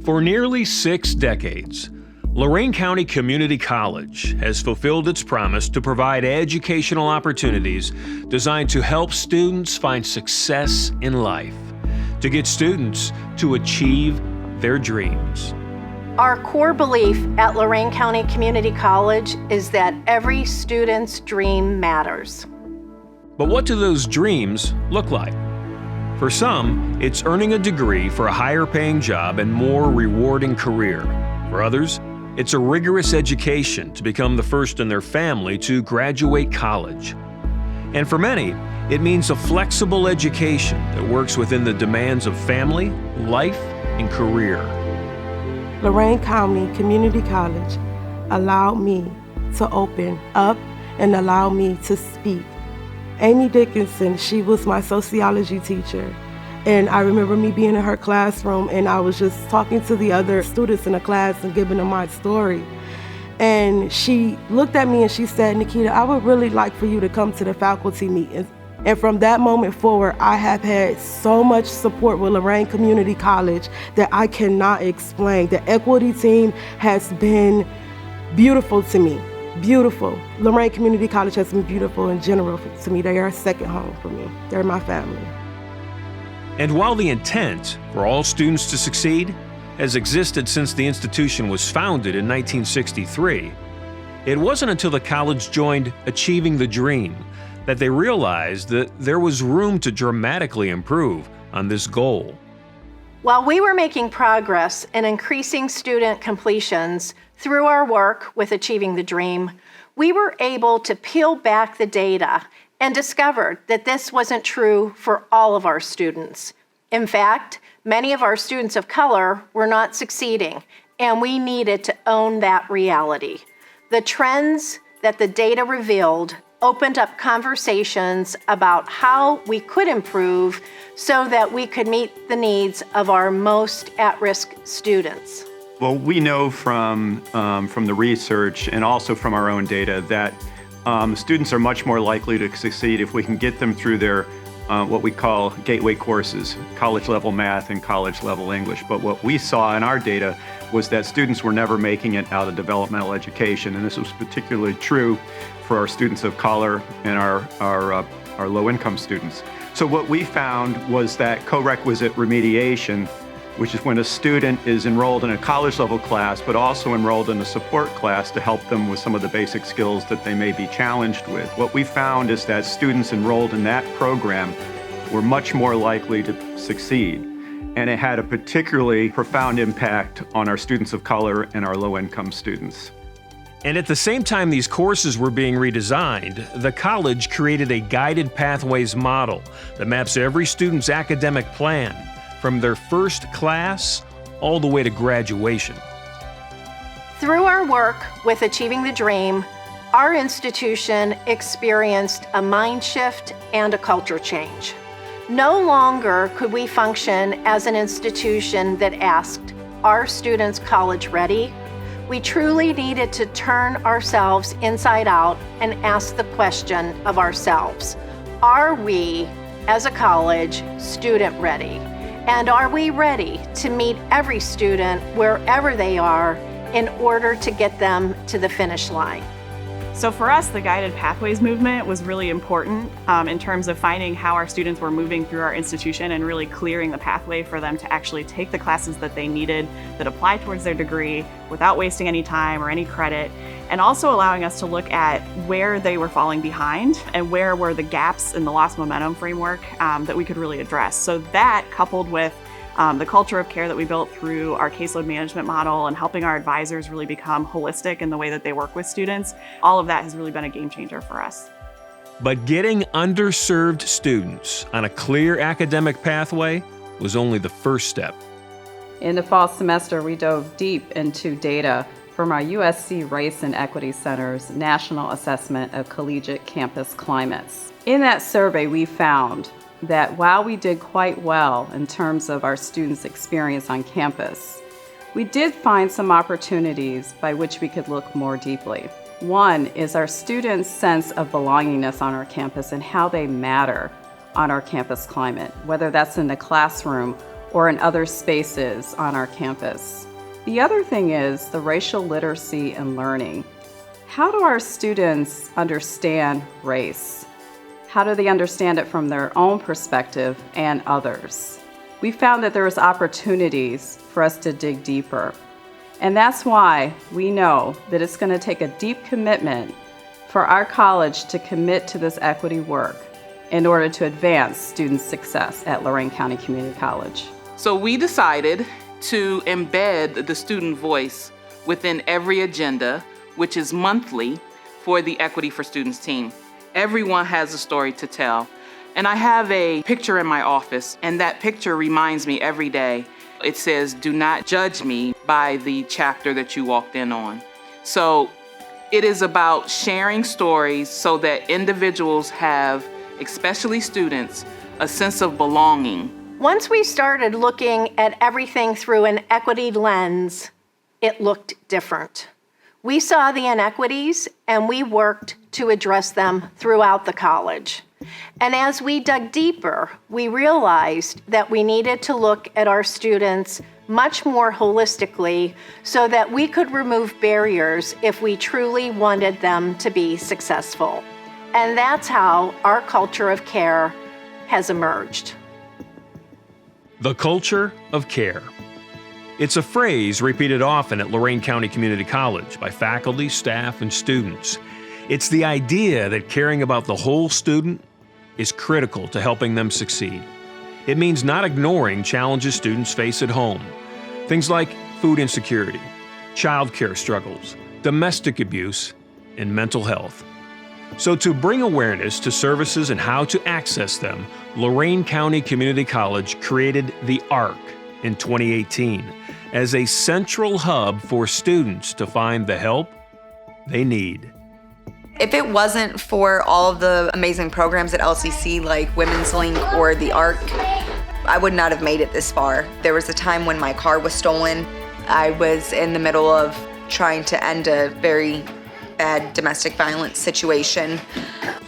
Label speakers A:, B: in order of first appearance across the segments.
A: For nearly 6 decades, Lorain County Community College has fulfilled its promise to provide educational opportunities designed to help students find success in life, to get students to achieve their dreams.
B: Our core belief at Lorain County Community College is that every student's dream matters.
A: But what do those dreams look like? For some, it's earning a degree for a higher paying job and more rewarding career. For others, it's a rigorous education to become the first in their family to graduate college. And for many, it means a flexible education that works within the demands of family, life, and career.
C: Lorain County Community College allowed me to open up and allow me to speak. Amy Dickinson, she was my sociology teacher. And I remember me being in her classroom and I was just talking to the other students in the class and giving them my story. And she looked at me and she said, "Nikita, I would really like for you to come to the faculty meetings." And from that moment forward, I have had so much support with Lorain Community College that I cannot explain. The equity team has been beautiful to me. Beautiful. Lorain Community College has been beautiful in general to me. They are a second home for me. They're my family.
A: And while the intent for all students to succeed has existed since the institution was founded in 1963, it wasn't until the college joined Achieving the Dream that they realized that there was room to dramatically improve on this goal.
B: While we were making progress in increasing student completions through our work with Achieving the Dream, we were able to peel back the data and discovered that this wasn't true for all of our students. In fact, many of our students of color were not succeeding, and we needed to own that reality. The trends that the data revealed opened up conversations about how we could improve so that we could meet the needs of our most at-risk students.
D: Well, we know from the research and also from our own data that students are much more likely to succeed if we can get them through their what we call gateway courses, college-level math and college-level English. But what we saw in our data was that students were never making it out of developmental education, and this was particularly true for our students of color and our low-income students. So what we found was that co-requisite remediation, which is when a student is enrolled in a college-level class, but also enrolled in a support class to help them with some of the basic skills that they may be challenged with. What we found is that students enrolled in that program were much more likely to succeed, and it had a particularly profound impact on our students of color and our low-income students.
A: And at the same time these courses were being redesigned, the college created a guided pathways model that maps every student's academic plan from their first class all the way to graduation.
B: Through our work with Achieving the Dream, our institution experienced a mind shift and a culture change. No longer could we function as an institution that asked, "Are students college ready?" We truly needed to turn ourselves inside out and ask the question of ourselves, are we, as a college, student ready? And are we ready to meet every student wherever they are in order to get them to the finish line?
E: So for us, the Guided Pathways movement was really important in terms of finding how our students were moving through our institution and really clearing the pathway for them to actually take the classes that they needed that apply towards their degree without wasting any time or any credit, and also allowing us to look at where they were falling behind and where were the gaps in the lost momentum framework that we could really address. So that, coupled with the culture of care that we built through our caseload management model and helping our advisors really become holistic in the way that they work with students, all of that has really been a game changer for us.
A: But getting underserved students on a clear academic pathway was only the first step.
F: In the fall semester, we dove deep into data from our USC Race and Equity Center's National Assessment of Collegiate Campus Climates. In that survey, we found that while we did quite well in terms of our students' experience on campus, we did find some opportunities by which we could look more deeply. One is our students' sense of belongingness on our campus and how they matter on our campus climate, whether that's in the classroom or in other spaces on our campus. The other thing is the racial literacy and learning. How do our students understand race? How do they understand it from their own perspective and others? We found that there was opportunities for us to dig deeper. And that's why we know that it's going to take a deep commitment for our college to commit to this equity work in order to advance student success at Lorain County Community College.
G: So we decided to embed the student voice within every agenda, which is monthly, for the Equity for Students team. Everyone has a story to tell. And I have a picture in my office, and that picture reminds me every day. It says, "Do not judge me by the chapter that you walked in on." So it is about sharing stories so that individuals have, especially students, a sense of belonging.
B: Once we started looking at everything through an equity lens, it looked different. We saw the inequities and we worked to address them throughout the college. And as we dug deeper, we realized that we needed to look at our students much more holistically so that we could remove barriers if we truly wanted them to be successful. And that's how our culture of care has emerged.
A: The culture of care. It's a phrase repeated often at Lorain County Community College by faculty, staff, and students. It's the idea that caring about the whole student is critical to helping them succeed. It means not ignoring challenges students face at home. Things like food insecurity, childcare struggles, domestic abuse, and mental health. So to bring awareness to services and how to access them, Lorain County Community College created the ARC in 2018 as a central hub for students to find the help they need.
H: If it wasn't for all of the amazing programs at LCC like Women's Link or the ARC, I would not have made it this far. There was a time when my car was stolen. I was in the middle of trying to end a very bad domestic violence situation.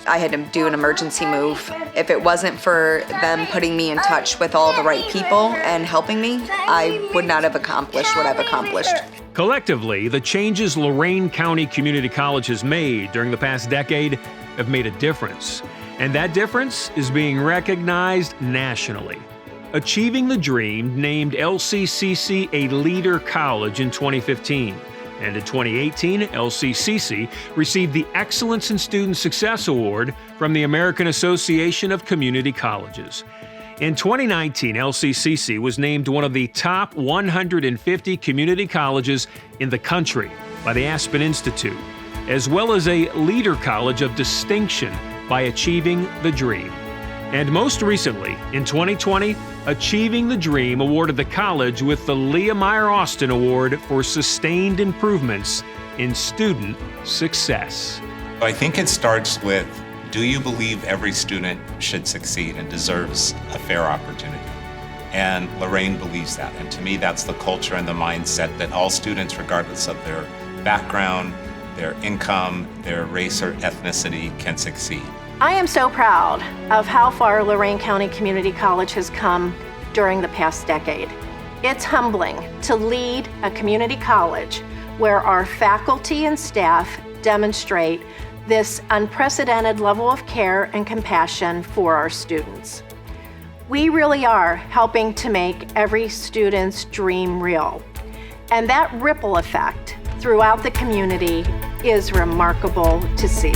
H: I had to do an emergency move. If it wasn't for them putting me in touch with all the right people and helping me, I would not have accomplished what I've accomplished.
A: Collectively, the changes Lorain County Community College has made during the past decade have made a difference. And that difference is being recognized nationally. Achieving the Dream named LCCC a Leader College in 2015. And in 2018, LCCC received the Excellence in Student Success Award from the American Association of Community Colleges. In 2019, LCCC was named one of the top 150 community colleges in the country by the Aspen Institute, as well as a Leader College of Distinction by Achieving the Dream. And most recently, in 2020, Achieving the Dream awarded the college with the Leah Meyer Austin Award for Sustained Improvements in Student Success.
I: I think it starts with, do you believe every student should succeed and deserves a fair opportunity? And Lorain believes that. And to me, that's the culture and the mindset that all students, regardless of their background, their income, their race or ethnicity, can succeed.
B: I am so proud of how far Lorain County Community College has come during the past decade. It's humbling to lead a community college where our faculty and staff demonstrate this unprecedented level of care and compassion for our students. We really are helping to make every student's dream real. And that ripple effect throughout the community is remarkable to see.